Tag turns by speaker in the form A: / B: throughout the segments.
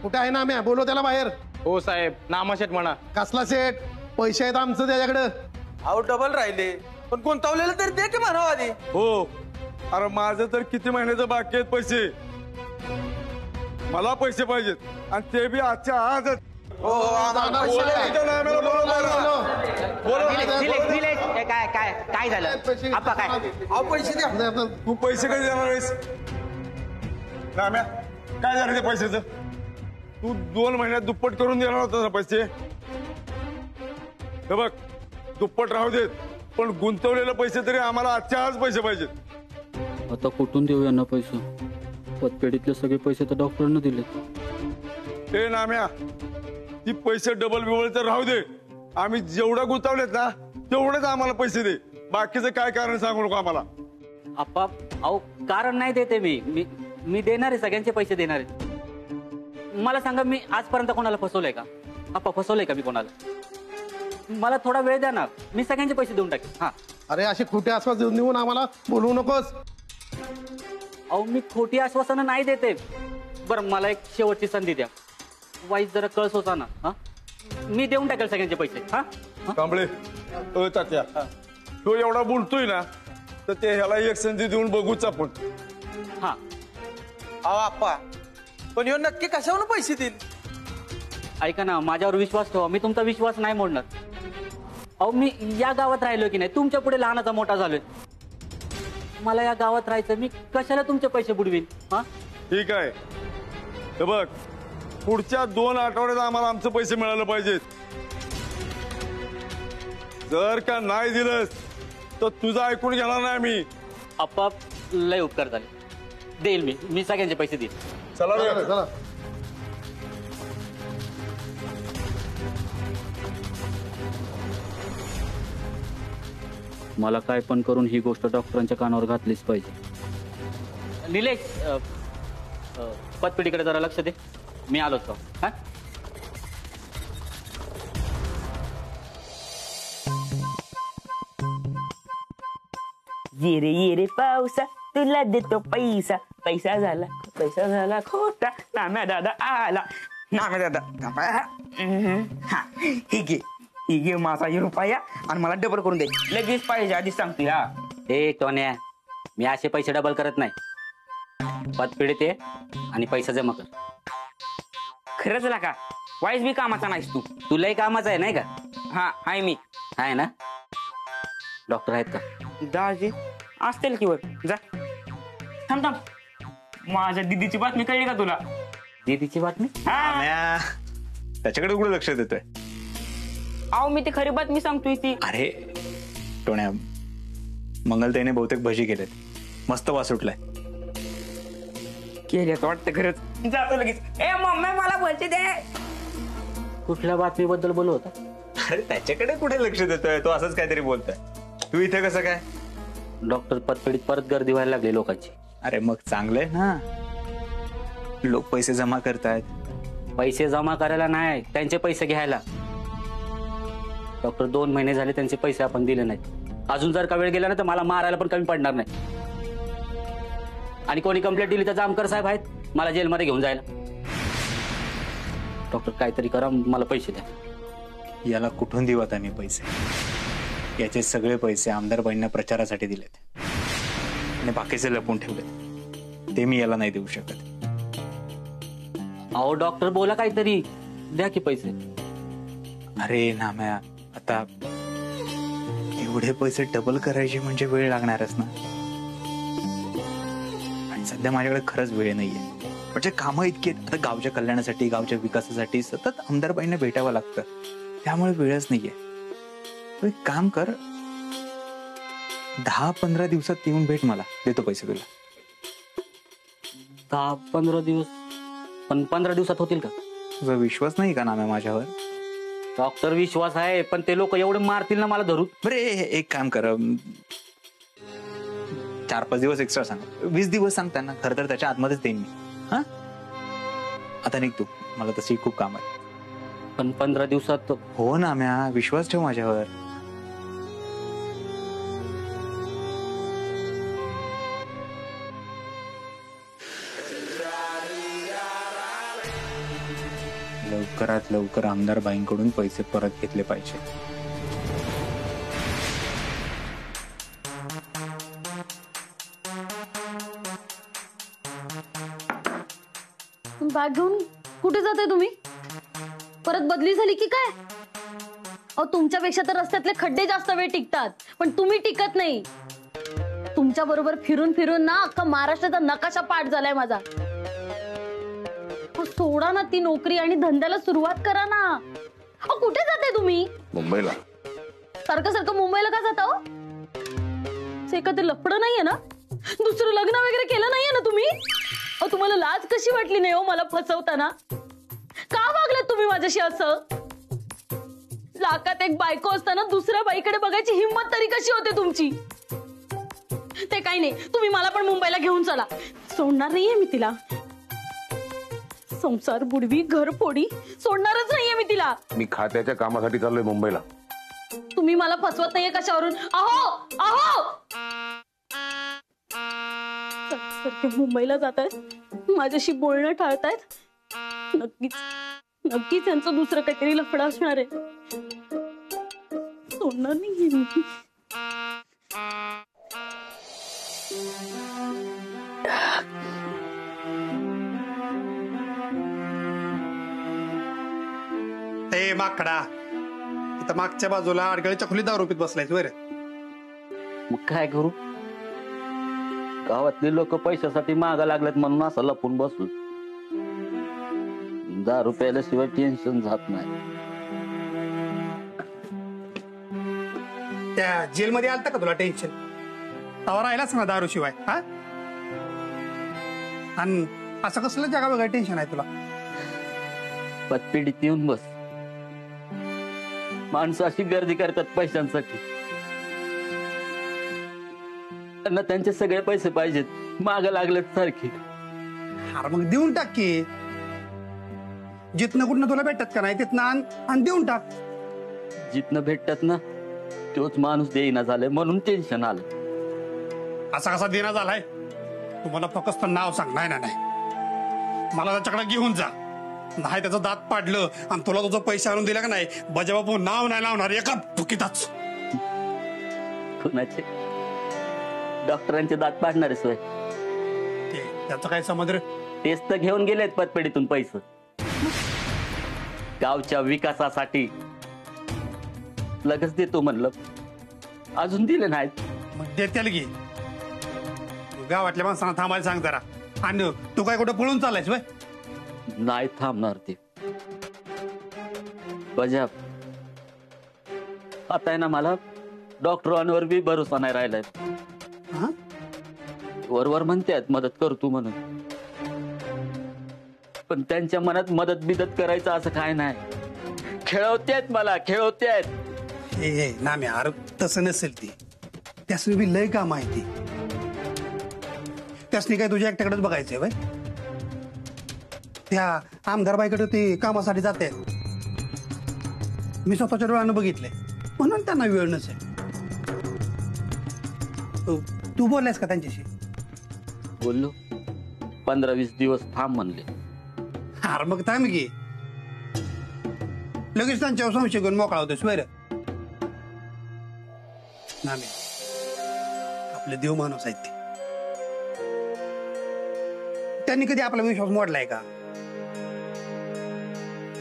A: कुठे आहे ना म्या? बोलो त्याला बाहेर.
B: हो साहेब, नामा शेठ म्हणा.
A: कसला सेट? पैसे आहेत आमचं त्याच्याकडं.
C: अहो डबल राहिले, पण गुंतवलेलं तरी दे की म्हणावं आधी.
D: हो, अरे माझं तर किती महिन्याचं बाकी आहेत पैसे. मला पैसे पाहिजेत आणि ते बी आजच्या आजच.
E: काय झालं आप्पा? काय
C: पैसे द्या.
D: तू पैसे कधी देणार आहेस? नाम्या, काय झालं ते पैशाचं? तू 2 महिन्यात दुप्पट करून देणार होता ना पैसे. हे बघ, दुप्पट राहू देत, पण गुंतवलेले पैसे तरी आम्हाला आजच्या आज पैसे पाहिजेत.
F: आता कुठून देऊ यांना पैसे? पतपेढीतले सगळे पैसे तर डॉक्टरने दिले.
D: हे नाम्या, ती पैसे डबल बिबल तर राहू दे. आम्ही जेवढं गुंतवलेत ना तेवढेच आम्हाला पैसे दे. बाकीचं काय कारण सांगू नको आम्हाला.
F: आप्पा अहो, कारण नाही देते मी देणार आहे, सगळ्यांचे पैसे देणार आहे. मला सांगा, मी आजपर्यंत कोणाला फसवलंय का? आप्पा फसवलंय का मी कोणाला? मला थोडा वेळ द्या ना, मी सगळ्यांचे पैसे देऊन टाकेन. हा.
A: अरे असे खोटे आसपास देऊन आम्हाला बोलवू नकोस.
F: अहो, मी खोटी आश्वासनं नाही देते. बरं, मला एक शेवटची संधी द्या. वाईस जरा कळस होता ना. हा, मी देऊन टाकेल सगळ्यांचे पैसे. हा
D: कांबळे, तात्या, तो एवढा बोलतोय ना, तर ते ह्याला एक संधी देऊन बघूच आपण.
F: हा.
C: अहो आप्पा, पण ह्यो नक्की कशावर पैसे देईल?
F: ऐका ना, माझ्यावर विश्वास ठेवा, मी तुमचा विश्वास नाही मोडणार. अहो, मी या गावात राहिलो की नाही, तुमच्या पुढे लहानाचा मोठा झालोय. मला या गावात राहायचं, मी कशाला तुमचे पैसे बुडवीन? हा,
D: ठीक आहे. हे बघ, पुढच्या 2 आठवड्यात आम्हाला आमचे पैसे मिळाले पाहिजेत. जर का नाही दिलंस तर तुझं ऐकून घेणार नाही मी.
F: आप्पा लय उपकार झाले, देईल मी सगळ्यांचे पैसे देईल.
D: चला रे.
A: चला.
F: मला काय पण करून ही गोष्ट डॉक्टरांच्या कानावर घातलीच पाहिजे. निलेश, पतपेढीकडे जरा लक्ष दे, मी आलोच का? हा,
E: ये रे पावसा, तुला देतो पैसा. पैसा झाला खोटा. नाम्या दादा आला. नाम्या दादा, हा, ही घे माझा रुपया आणि मला डबल करून दे. लगेच पाहिजे, आधीच सांगतोय. हा,
F: ए टोन्या, मी असे पैसे डबल करत नाही. पतपेढीत ये आणि पैसा जमा कर.
E: खरंच ना का? वाईस बी कामाचा नाहीस तू.
F: तुलाही कामाचं आहे नाही का?
E: हा, आहे मी.
F: आहे ना? डॉक्टर आहेत का?
E: दाजी असतील की वर. जा, थांब. माझ्या दिदीची बातमी कळली का तुला?
F: दीदीची बातमी?
E: हा,
G: त्याच्याकडे कुठे लक्ष देतोय?
E: अहो, मी ती खरी बातमी सांगतोय ती.
G: अरे टोण्या, मंगलताईने बहुतेक भजी केलेत, मस्त वास सुटलाय.
E: केल्यात वाटतं खरंच. जातो लगेच. ए मम्मी, मला भजी दे.
F: कुठल्या बातमीबद्दल बोलत होता?
G: अरे त्याच्याकडे कुठे लक्ष देतोय तो? असंच काहीतरी बोलतोय. तू इथे कसं काय?
F: डॉक्टर, पतपेढीत परत गर्दी व्हायला लागली लोकांची.
G: अरे मग चांगलंय ना, लोक पैसे जमा करतायत.
F: पैसे जमा करायला नाही, त्यांचे पैसे घ्यायला. डॉक्टर, 2 महिने झाले त्यांचे पैसे आपण दिले नाहीत. अजून जर का वेळ गेला ना तर मला मारायला पण कमी पडणार नाही. आणि कोणी कंप्लेंट दिली तर जामकर साहेब आहेत मला जेलमध्ये घेऊन जायला. डॉक्टर, काहीतरी करा, मला पैसे द्या.
G: याला कुठून देऊ आता मी पैसे? याचे सगळे पैसे आमदारबाईंना प्रचारासाठी दिलेत आणि बाकीचे लपून ठेवलेत. ते मी याला नाही देऊ शकत.
F: अहो डॉक्टर, बोला काहीतरी, द्या की पैसे.
G: अरे नाम्या, आता एवढे पैसे डबल करायचे म्हणजे वेळ लागणारच ना. आणि सध्या माझ्याकडे खरंच वेळ नाहीये. म्हणजे कामं इतकी आहेत. आता गावच्या कल्याणासाठी, गावच्या विकासासाठी सतत आमदारबाईंना भेटावं लागतं, त्यामुळे वेळच नाहीये. तू एक काम कर, 10-15 दिवसात येऊन भेट मला, देतो पैसे तुला.
F: 10-15 दिवस? पण 15 दिवसात होतील का?
G: तुझा विश्वास नाही का नाम्या माझ्यावर?
F: डॉक्टर, विश्वास आहे, पण ते लोक एवढे मारतील ना मला धरून.
G: बरे एक काम कर, 4-5 दिवस एक्स्ट्रा सांग. 20 दिवस सांग त्यांना. खरं तर त्याच्या आतमध्येच देईन मी. हा, आता निघ तू, मला तशी खूप काम आहे.
F: पण 15 दिवसात?
G: हो नाम्या, विश्वास ठेव माझ्यावर. लवकरात लवकर आमदार बाईंकडून पैसे परत घेतले पाहिजे.
H: बॅग घेऊन कुठे जाताय तुम्ही? परत बदली झाली की काय? अहो तुमच्यापेक्षा तर रस्त्यातले खड्डे जास्त वेळ टिकतात, पण तुम्ही टिकत नाही. तुमच्या बरोबर फिरून फिरून ना अख्खा महाराष्ट्राचा नकाशा पाठ झालाय माझा. सोडा ना ती नोकरी आणि धंद्याला सुरुवात करा ना. अहो कुठे जाताय तुम्ही?
I: मुंबईला.
H: सारखं सारखं मुंबईला का जाता हो? एखादं लफडं नाहीये ना? दुसरं लग्न वगैरे केलं नाहीये ना तुम्ही? अहो तुम्हाला लाज कशी वाटली नाही हो मला फसवताना? का वागलात तुम्ही माझ्याशी असं? लाखात एक बायको असताना दुसऱ्या बाईकडे बघायची हिंमत तरी कशी होते तुमची? ते काही नाही, तुम्ही मला पण मुंबईला घेऊन चला. सोडणार नाहीये मी तिला. संसार बुडवी घर फोडी सोडणारच नाहीये मी तिला.
I: मी खात्याच्या कामासाठी चाललोय मुंबईला.
H: तुम्ही मला फसवत नाहीये कशावरून? अहो अहो सारखे मुंबईला जात आहेत, माझ्याशी बोलणं टाळतायत. नक्कीच नक्कीच यांचं दुसरं काहीतरी लफडं असणार आहे. सोडणार नाहीये मी.
J: ए माकडा, इथं मागच्या बाजूला अडगळीच्या खोलीत दारू पीत बसलायच वर.
F: मग काय करू? गावातले लोक पैशासाठी मागा लागलेत म्हणून असं लपून बसलो. 10 रुपयाशिवाय टेन्शन जात नाही.
J: त्या जेलमध्ये आलता का तुला टेन्शन? तवा राहिलाच ना दारू शिवाय. हा आणि असं कसलं जगा बघा टेन्शन आहे तुला?
F: पतपेढीत येऊन बस. माणसं अशी गर्दी करतात पैशांसाठी. त्यांना त्यांचे सगळे पैसे पाहिजेत, माग लागलेत सारखे.
J: अरे मग देऊन टाक की. जिथनं कुठनं तुला भेटत का नाही तिथनं आणि देऊन टाक.
F: जिथनं भेटतात ना तोच माणूस देईना झालाय म्हणून टेन्शन आलं.
J: असा कसा देणं झालाय? तुम्हाला फक्त नाव सांग. नाही नाही मला त्याच्याकडे घेऊन जा. नाही त्याचं दात पाडलं आणि तुला तुझं पैसे आणून दिला का नाही, बजाबापू नाव नाही लावणार एका फुकीतच.
F: कुणाचे? डॉक्टरांचे दात पाडणारे सोय?
J: त्याचं काय समुद्र?
F: तेच तर घेऊन गेलेत पतपेढीतून पैसे. गावच्या विकासासाठी लगेच देतो म्हणलं, अजून दिले नाहीत.
J: मग देत्याला घे. गावातल्या माणसांना थांबायला सांग जरा. आणि तू काय कुठं पळून चालायच वय?
F: नाही थांबणार ते. बजाब आता आहे ना, मला डॉक्टरांवर बी भरोसा नाही राहिलाय. वरवर म्हणतात मदत करतो म्हणून, पण त्यांच्या मनात मदत बिदत करायचं असं काय नाही. खेळवतेत मला, खेळवतेत.
J: ए नाम्या, अरे तसं नसेल ती. त्यासनी बी लय काम आहे ती. त्यासनी काय तुझ्या एकट्याकडेच बघायचंय वय? त्या आमदार बाईकडे ते कामासाठी जाते. मी स्वतःच्या डोळ्यानं बघितलंय म्हणून त्यांना वेळ नसेल. तू बोललायस का त्यांच्याशी?
F: बोललो. 15-20 दिवस थांब म्हणले.
J: अरे मग थांब घे. लगेच त्यांच्यावर संशय घेऊन मोकळा होतोस वैर. नामे आपले देव माणूस आहेत ते. त्यांनी कधी आपला विश्वास मोडलाय का?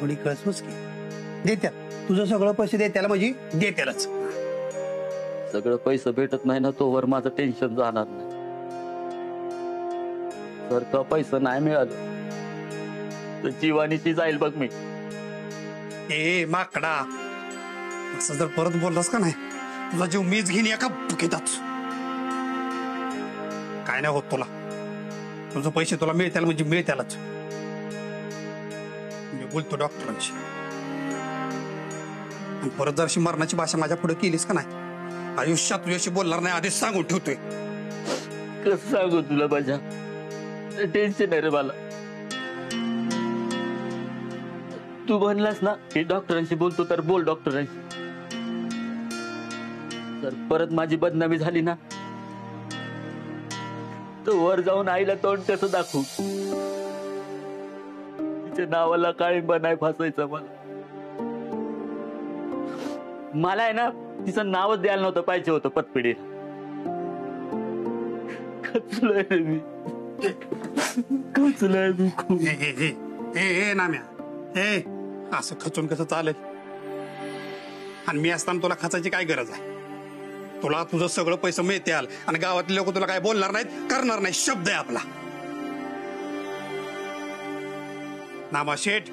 J: थोडी कळसमच की. देत्या तुझं सगळं पैसे दे त्याला, म्हणजे दे त्यालाच.
F: सगळं पैसे भेटत नाही ना तोवर माझं टेन्शन जाणार नाही. जर का पैसा नाही मिळालं तर जीवानीशी जाईल बघ मी.
J: ए माकडा, असं जर परत बोललास का नाही तुझा जीव मीच घेईन एका बुकेताच. काय नाही होत तुला. तुझं पैसे तुला मिळत्याला म्हणजे मिळत्यालाच. मी बोलतो डॉक्टरांशी. परत जर अशी मरणाची भाषा माझ्या पुढे केलीस का नाही, आयुष्यात तुझ्याशी बोलणार नाही आधीच सांगून ठेवतोय.
F: कसं सांगू तुला माझ्या? टेन्शन आहे रे मला. तू म्हणलास ना की डॉक्टरांशी बोलतो तर बोल डॉक्टरांशी. तर परत माझी बदनामी झाली ना तर वर जाऊन आईला तोंड कसं दाखवू? तिच्या नावाला काळिंबा नाही फासायचा मला आहे ना तिचं नावच द्यायला नव्हतं पाहिजे होतं पतपिढीला. खचलोय रे मी, खचलोय मी खूप.
J: ए नाम्या, ए असं खचून कसं चालेल? आणि मी असताना तुला खचायची काय गरज आहे? तुला तुझं सगळं पैसे मिळतील आणि गावातले लोक तुला काय बोलणार नाहीत, करणार नाही. शब्द आहे आपला. नामा शेठ,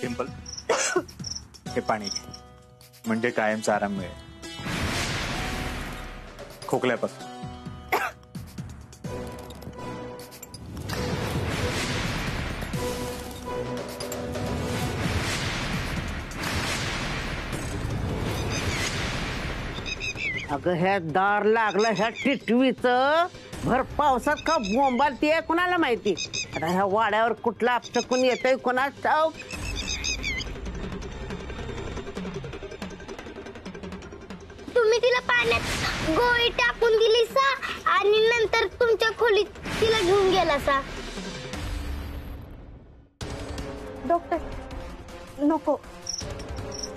G: डिंपल, हे पाणी घे, म्हणजे कायमचा आराम मिळेल खोकल्यापासून.
K: अगं ह्या दार लागलं ह्या टिटवीच भर पावसात का बोंबालतीये कुणाला माहिती. आता ह्या वाड्यावर कुठला आपटकून येतोय कुणाच ठाऊक.
L: तुम्ही तिला पाण्यात गोळी टाकून दिली सा आणि नंतर तुमच्या खोलीत तिला घेऊन गेला सा.
M: डॉक्टर नको,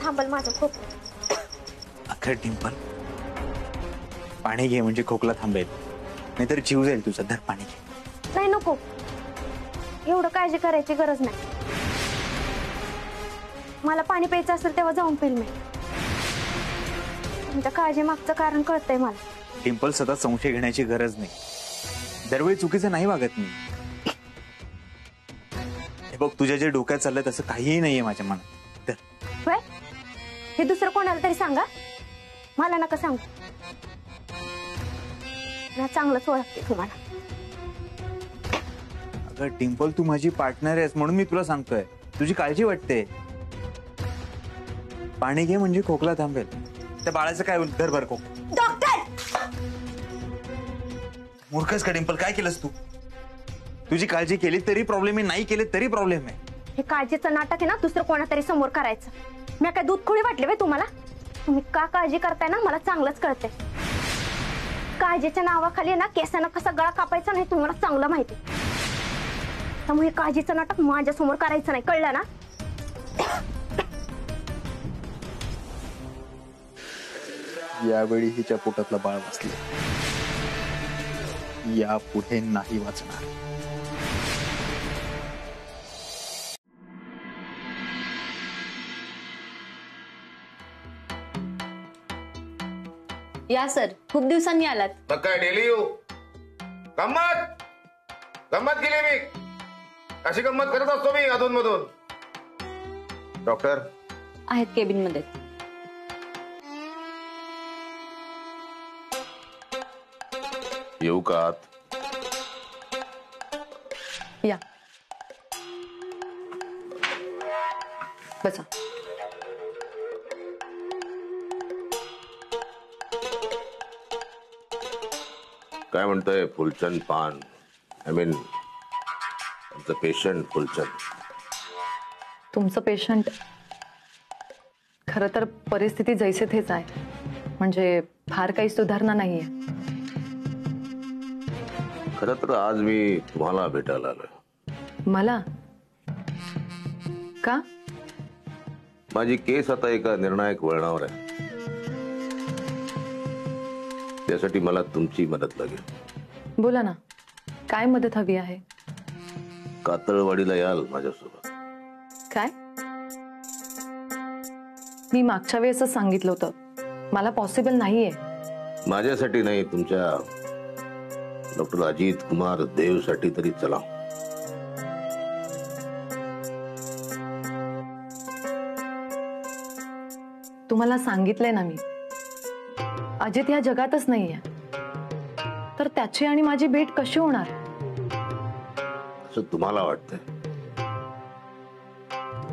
M: थांबल माझं खूप.
G: अखर डिंपल, पाणी घे म्हणजे खोकला थांबेल, नाहीतर जीव जाईल तुझा. धर पाणी घे.
M: नाही नको, एवढं काळजी करायची गरज नाही. मला पाणी प्यायचं असेल तेव्हा जाऊन पिल मी. तुमच्या काळजी मागचं कारण कळतंय मला.
G: डिंपल, सतत संशय घेण्याची गरज नाही. दरवेळी चुकीचं नाही वागत मी. हे बघ, तुझ्या जे डोक्यात चाललंय तसं काहीही नाहीये माझ्या मनात.
M: होय, हे दुसरं कोणाला तरी सांगा, मला नका सांगू. मी चांगलंच ओळखते तुम्हाला.
G: अगं डिंपल, तू माझी पार्टनर आहेस म्हणून मी तुला सांगतोय. तुझी काळजी वाटते. पाणी घे म्हणजे खोकला थांबेल. त्या बाळाचं काय होईल? धर भर खोक.
M: डॉक्टर,
G: मूर्खच का डिंपल? काय केलंस तू? तुझी काळजी केली तरी प्रॉब्लेम आहे, नाही केली तरी प्रॉब्लेम आहे.
M: हे काळजीचं नाटक आहे ना दुसरं कोणातरी समोर करायचं. मी काय दूध खोडी वाटले वे तुम्हाला? तुम्ही का काळजी करताय ना मला चांगलंच कळतंय. काळजीच्या नावाखाली ना केसांना कसा गळा कापायचा नाही तुम्हाला चांगलं माहिती. त्यामुळे काळजीचं नाटक माझ्या समोर करायचं नाही, कळलं ना?
G: यावेळी हिच्या पोटातलं बाळ वाचलं. यापुढे नाही वाचणार.
H: या सर, खूप दिवसांनी आलात.
I: तर काय डेली येऊ? गंमत गंमत केली मी. अशी गंमत करत असतो मी अधून मधून. डॉक्टर
H: आहेत केबिन मध्ये.
I: येऊ का आत?
H: या बसा.
I: काय म्हणतंय फुलचंद पान? आय मीन आमचं पेशंट फुलचंद.
N: तुमचं पेशंट खरं तर परिस्थिती जैसे थेच आहे, म्हणजे फार काही सुधारणा नाहीये.
I: खरं तर आज मी तुम्हाला भेटायला आलोय.
N: मला का?
I: माझी केस आता एका निर्णायक वळणावर आहे. त्यासाठी मला तुमची मदत लागेल.
N: बोला ना, काय मदत हवी आहे?
I: कातळवाडीला याल माझ्यासोबत?
N: काय? मी मागच्या वेळेसच सांगितलं होतं, मला पॉसिबल नाहीये.
I: माझ्यासाठी नाही, तुमच्या डॉक्टर अजित कुमार देव साठी तरी चला.
N: तुम्हाला सांगितलंय ना मी, अजित या जगातच नाहीये, तर त्याची आणि माझी भेट कशी होणार?
I: असं तुम्हाला वाटतंय?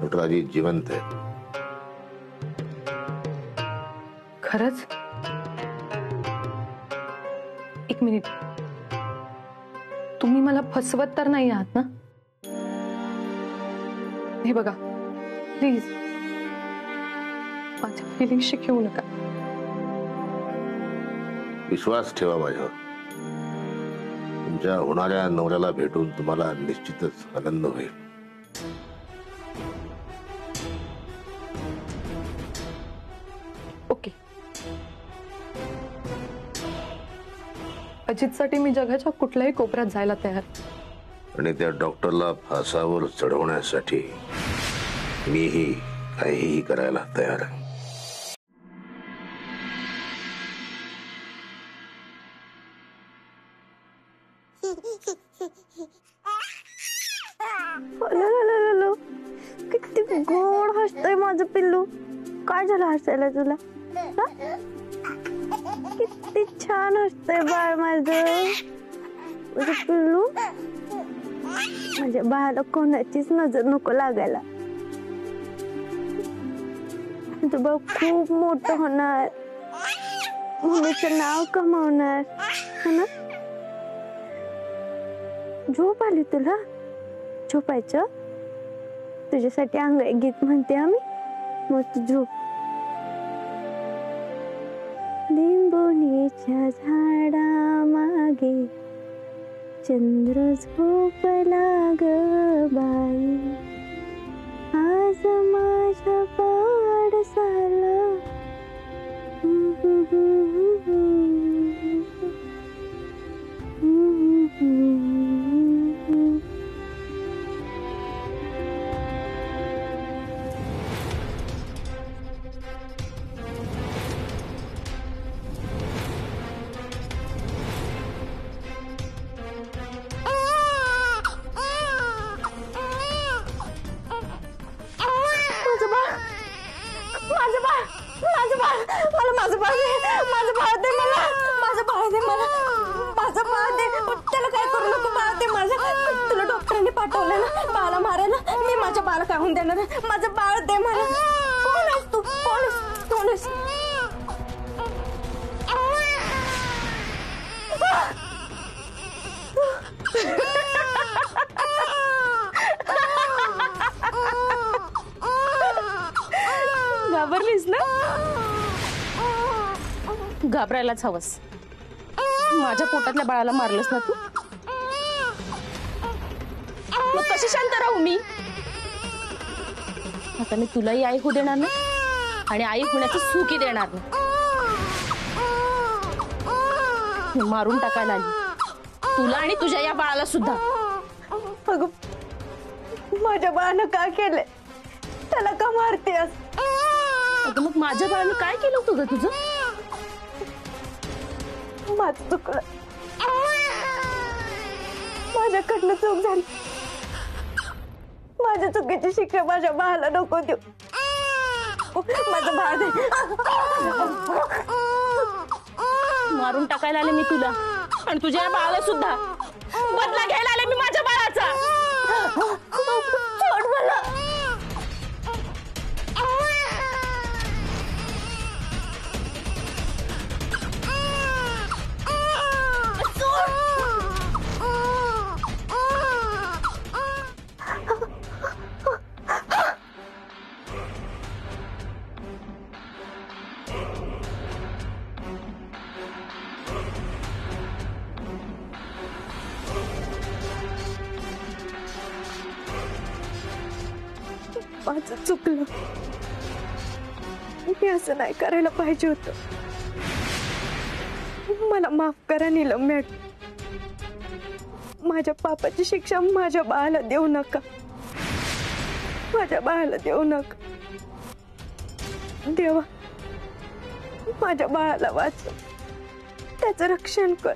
I: डॉक्टर अजित जिवंत आहे.
N: खरंच? एक मिनिट, तुम्ही मला फसवत तर नाही आहात ना? हे बघा प्लीज, माझ्या फिलिंगशी घेऊ नका.
I: विश्वास ठेवा माझ्यावर. तुमच्या होणाऱ्या नवऱ्याला भेटून तुम्हाला निश्चितच आनंद होईल.
N: ओके. अजितसाठी मी जगाच्या कुठल्याही कोपऱ्यात जायला तयार.
I: आणि त्या डॉक्टरला फासावर चढवण्यासाठी मीही काहीही करायला तयार आहे.
M: किती गोड हसतय माझं पिल्लू. काय झालं हसायला तुला? किती छान हसतय बाळ माझं पिल्लू. माझ्या बाळाला कोणाचीच नजर नको लागायला. तुझं बाळ खूप मोठं होणार, मुलीचं नाव कमावणार है ना? झोप आली तुला? झोपायचं? तुझ्यासाठी अंगाई गीत म्हणते आम्ही, मस्त झोप. लिंबोणीच्या झाडा मागे चंद्र झोपला ग बाई, आज माझ्या पाडसाला. त्याला काय करू नको, बाळ दे माझं. तुला डॉक्टरांनी पाठवलं ना बाळाला मारायला, मी माझ्या बाळाला काय होऊन देणार? माझं बाळ दे मला. कोण आहेस तू? कोण आहेस?
H: घाबरलीस ना? घाबरायलाच हवस. माझ्या पोटातल्या बाळाला मारलंस ना तू, मग कशी शांत राहू मी? आता मी तुलाही आई होऊ देणार नाही आणि आई होण्याचं सुखी देणार नाही. मी मारून टाकायला आली तुला आणि तुझ्या या बाळाला सुद्धा.
M: अगं माझ्या बाळानं काय केलंय? त्याला का मारतेस?
H: अगं मग माझ्या बाळाने काय केलं होतं ग तुझं?
M: माझं चुकलं, माझ्याकडनं चूक झाली. माझ्या चुकीची शिक्षा माझ्या बाळाला नको देऊ. माझं बाळ दे.
H: मारून टाकायला आले मी तुला आणि तुझ्या या बाळाला सुद्धा. बदला घ्यायला आले मी माझ्या बाळाचा.
M: सोड मला. माझं चुकलं. मी असं नाही करायला पाहिजे होतं. मला माफ करा नीलम मॅडम. माझ्या पापाची शिक्षा माझ्या बाळाला देऊ नका. माझ्या बाळाला देऊ नका. देवा, माझ्या बाळाला वाचव, त्याचं रक्षण कर.